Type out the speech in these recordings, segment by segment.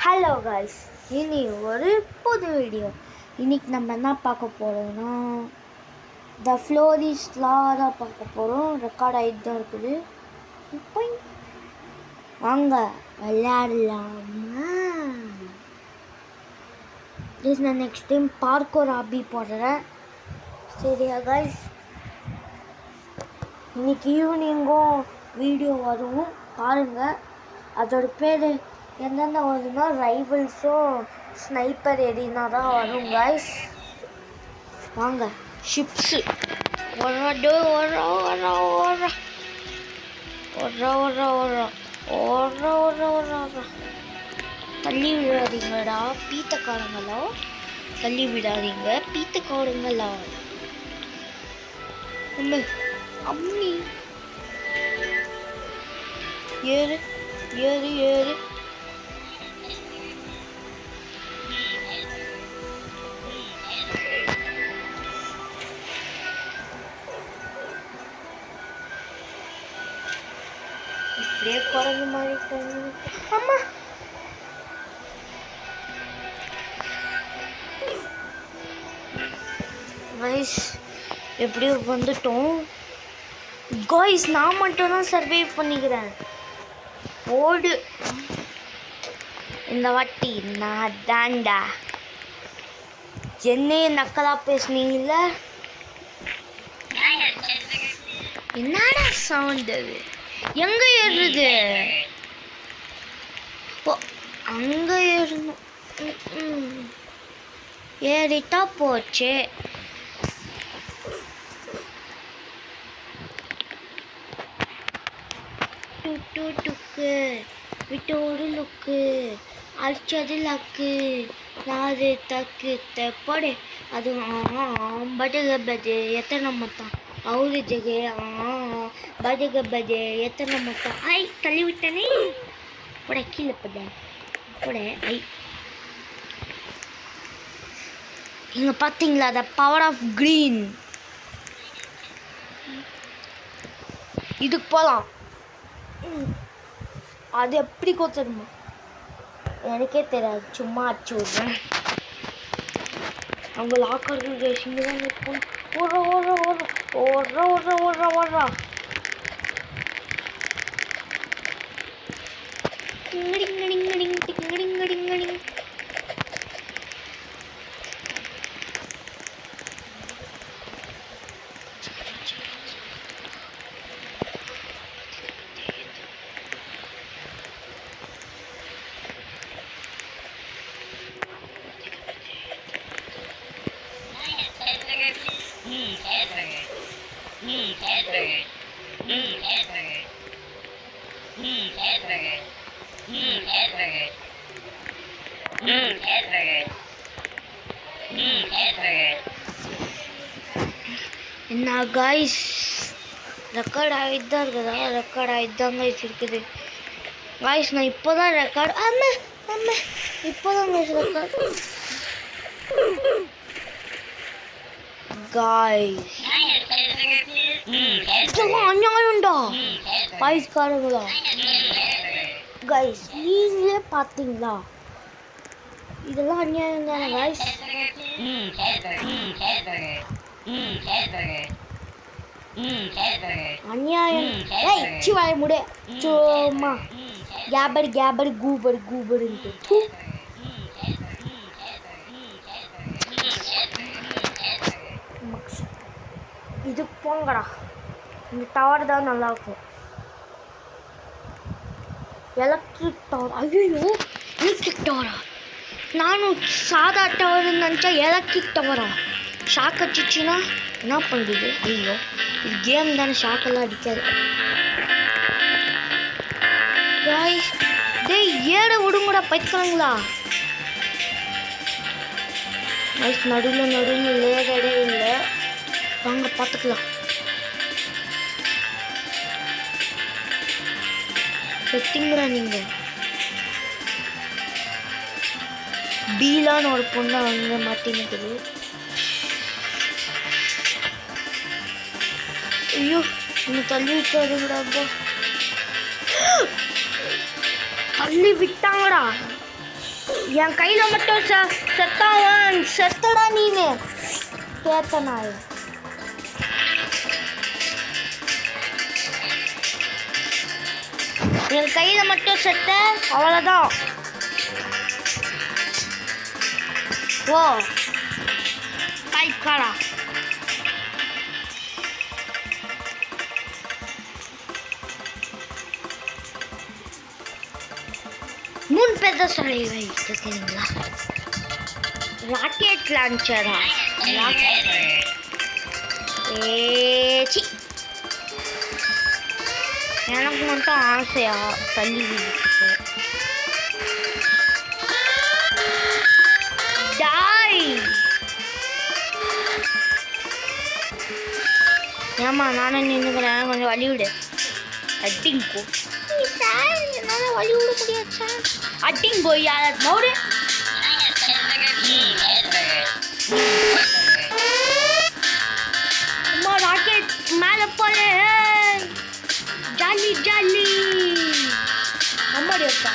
Hello guys, இனி ஒரு புது வீடியோ. இன்னைக்கு நம்ம என்ன பார்க்க போகிறோம்னா த ஃப்ளோரிஸ்லாம் தான் பார்க்க போகிறோம். ரெக்கார்ட் ஆகிட்டு தான் இருக்குது. வாங்க விளையாடலாமா? ப்ளீஸ், நான் நெக்ஸ்ட் டைம் பார்க்கோர் ஆபி போடுறேன். சரியா காய்ஸ்? இன்னைக்கு ஈவினிங்கும் வீடியோ வரும் பாருங்கள். அதோட பேர் என்னென்ன வருதுன்னா ரைவல்ஸும் ஸ்னைப்பர் எரினா தான் வரும் காய்ஸ். வாங்க ஷிப்ஸு தள்ளி விடாதீங்கடா பீத்தக்காரங்களா, தள்ளி விடாதீங்க பீத்தக்காரங்களா. அம்மி ஏறு ஏறு ஏறு. இப்படியே குறைஞ்ச மாதிரி அம்மா கைஸ், எப்படியோ வந்துட்டோம் காய்ஸ். நான் மட்டும் தான் சர்வைவ் பண்ணிக்கிறேன். ஓடு, இந்த வாட்டி நான் தாண்டா. என்னையே நக்கலா பேசுனீங்கல்ல. என்னடா சவுண்ட் அது? எங்க ஏறுது? ஓ, அங்க ஏறணும். ஏறிட்டா போச்சு. டுக்கு விட்டோடு லுக்கு அடிச்சது லக்கு நாது தக்கு தெப்படு அது படுக பஜே எத்தனை மொத்தம் அவரு ஜெகே படுக பஜே எத்தனை மொத்தம். ஐ தள்ளி விட்டனே. போட கீழே போட போட. ஐ இங்கே பார்த்தீங்களா த பவர் ஆஃப் க்ரீன்? இதுக்கு போகலாம். அது எப்படி கோச்சருமா எனக்கே தெரியாது, சும்மா அடிச்சு விட்றேன். அவங்க லாக்கர் ரேஷிங் தான் இருக்கும். ஓடுறா ஓடுறா ஓடுறா ஓடுறா ஓடுறா ஓடுறா ஓடுறா. என்ன காய்ஸ், ரெக்கார்ட் ஆகிட்டு தான் இருக்குதா? ரெக்கார்ட் ஆகிட்டு தான் காய்ஸ் இருக்குது காய்ஸ். நான் இப்போ தான் ரெக்கார்டு இப்போ தான் காய்ஸ் ரெக்கார்டு காய்ஸ். இதெல்லாம் அநியாயம்டா பாய்ஸ்காரங்களா காய்ஸ். நீங்களே பார்த்தீங்களா? இதெல்லாம் அநியாயம் தானே காய்ஸ். அநியாயம். ஏய் சிவாய முடே சும்மா கேபர் கேபர் கூபர் கூபர்ன்ட்டு. இது போங்கடா, இந்த டவர் தான் நல்லாயிருக்கும். Electric tower. ஐயோ, எலக்ட்ரிக் டவரா? நானும் சாதா டவர்னு நினச்சா எலக்ட்ரிக் டவரா? ஷாக் அடிச்சிச்சுன்னா என்ன பண்ணுறது? ஐயோ, இது கேம் தானே, ஷாக்கெல்லாம் அடிக்காது. டேய் ஏற விடுங்கடா பைக்காங்களா. நைஸ். நடுவில் லேடே இல்லை. வாங்க பார்த்துக்கலாம். செட்டிங்கிறா நீங்கள். டீலான்னு ஒரு பொண்ணு அங்கே மாட்டினுக்குது. ஐயோ, இன்னும் தள்ளி விட்டாது விடாப்போ. தள்ளி விட்டாங்கடா. என் கையில் மட்டும் செத்தான் செத்தடா நீனு கேத்தனாய். என் கையில் மட்டும் செத்த அவ்வளோதான். ஓ கைக்காடா மூணு பேர் தான் சொல்லி வைக்கிறீங்களா? ராக்கெட் லான்ச்சரா? ஏச்சி எனக்கு மட்டும் ஆசையா தள்ளி விடுச்சு. டாய் ஏமா நானும் நின்றுக்கிறேன், கொஞ்சம் வழி விடு. அட்டிங்கோ சார் என்னால் வழி விட முடியாது சார். அட்டிங்கோ யார் நோடு. அம்மா ராக்கெட் மேலே போல ஜாலி ஜாலி. அம்மாடி இருக்கா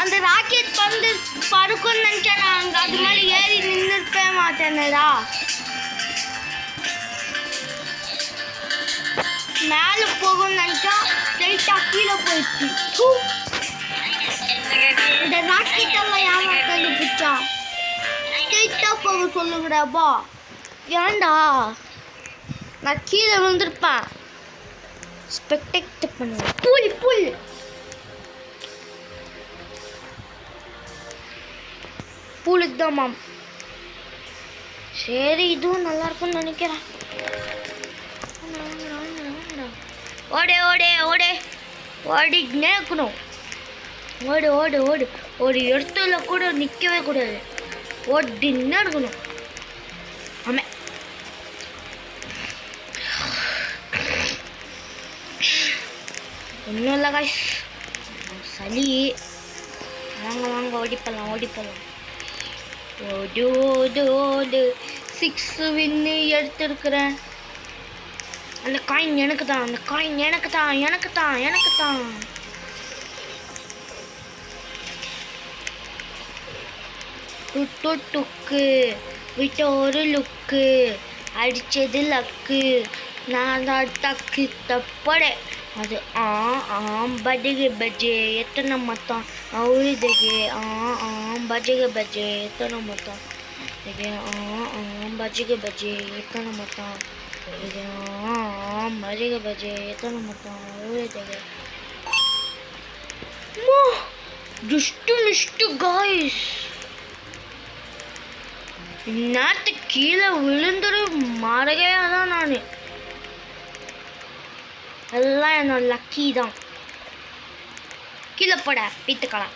அந்த ராக்கெட் வந்து பறக்கும்னு நினச்சேன். நான் அது மாதிரி ஏறி நின்றுருப்பே மாட்டேனடா. மேலே போகும்னு நினச்சா லைட்டாக கீழே போயிடுச்சு. இந்த ராக்கெட்டெல்லாம் ஏமா கண்டுபிடிச்சா? ஸ்ட்ரெயிட்டாக போக சொல்லுங்கடாப்பா. ஏன்டா நான் கீழே விழுந்திருப்பேன். ஸ்பெக்டெக்ட் பண்ணுவேன். புல் புல் பூலுக்கு தான் மாம். சரி இதுவும் நல்லா இருக்கும்னு நினைக்கிறேன். ஓடே ஓடே ஓடே ஓடிக்கினே இருக்கணும். ஓடு ஓடு ஓடு. ஒரு இடத்துல கூட நிற்கவே கூடாது, ஓடின்னு இருக்கணும். ஆமாம் ஒன்றும் இல்லை காய்ஸ், சளி. வாங்க வாங்க ஓடிப்பலாம் ஓடிப்பலாம். ஓடு ஓடு ஓடு. 6 வின்னு எடுத்துருக்குறேன். அந்த காயின் எனக்கு தான், அந்த காயின் எனக்கு தான் எனக்கு தான் எனக்கு தான். டுக்கு விட்ட ஒரு லுக்கு, அடித்தது லக்கு, நான் தான் டக்கு தப்படே. அது பஜ்ஜிಗೆ ಬಜ್ಜೆ ಎತ್ತನ ಮತ್ತ ಅವರಿದೆಗೆ ಬಜ್ಜಿಗೆ ಬಜ್ಜೆ ಎತ್ತನ ಮತ್ತ ಇದೆ ಬಜ್ಜಿಗೆ ಬಜ್ಜೆ ಎತ್ತನ ಮತ್ತ ಇದೆ ಬಜ್ಜಿಗೆ ಬಜ್ಜೆ ಎತ್ತನ ಮತ್ತ ಅವರಿದೆಗೆ. ದುಷ್ಟು ಗಾಯ್ಸ್, இந்நேரத்து கீழே விழுந்துரு மாறகையாக தான் நான். எல்லாம் என்னோட லக்கி தான். கீழே போட பீத்துக்கலாம்.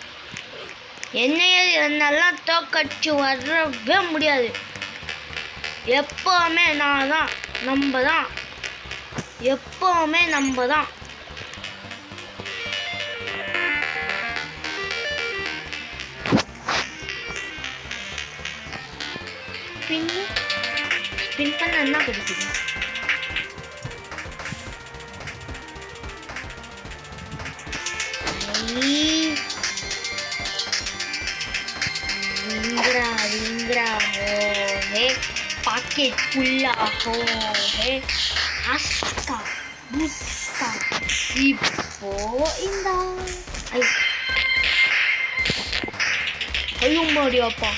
என்னெல்லாம் தோக்கடிச்சு வரவே முடியாது. எப்போவுமே நான் தான், நம்ம தான், எப்போவுமே நம்ம தான். ஸ்பின் பண்ண என்ன கொடுக்குது? பாக்கெட் ஃபுல்லாகோ அஸ்கா புஸ்கா. இப்போ இந்த ஐயோ மாடியாப்பா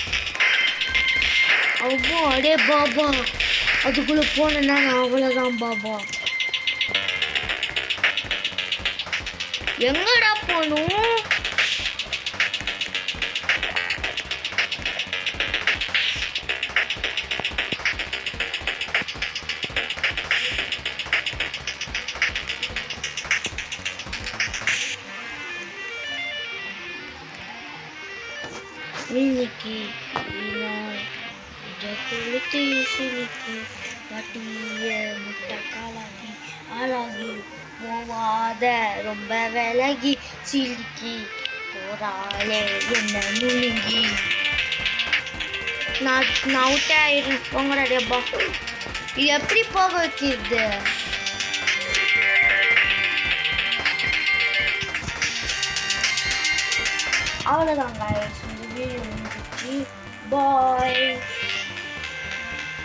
அவ்வளோ அடே பாபா, அதுக்குள்ளே போனேன்னா நான் அவ்வளோதான் பாபா. எங்கடா போகணும்? இன்னைக்கு ஜக்குளுத்தி சிலிக்கு வட்டிய முட்டை காலாகி ஆளாகி போவாத ரொம்ப விலகி சிலிக்கி போறாளே என்ன நுணுங்கி. நான் அவுட்டே ஆயிடுறேன். போங்கடா டேப்பா. இது எப்படி போக வைக்கிறது? அவ்வளோதான் guys, இந்த வீடியோ முடிஞ்சிச்சு. பாய்.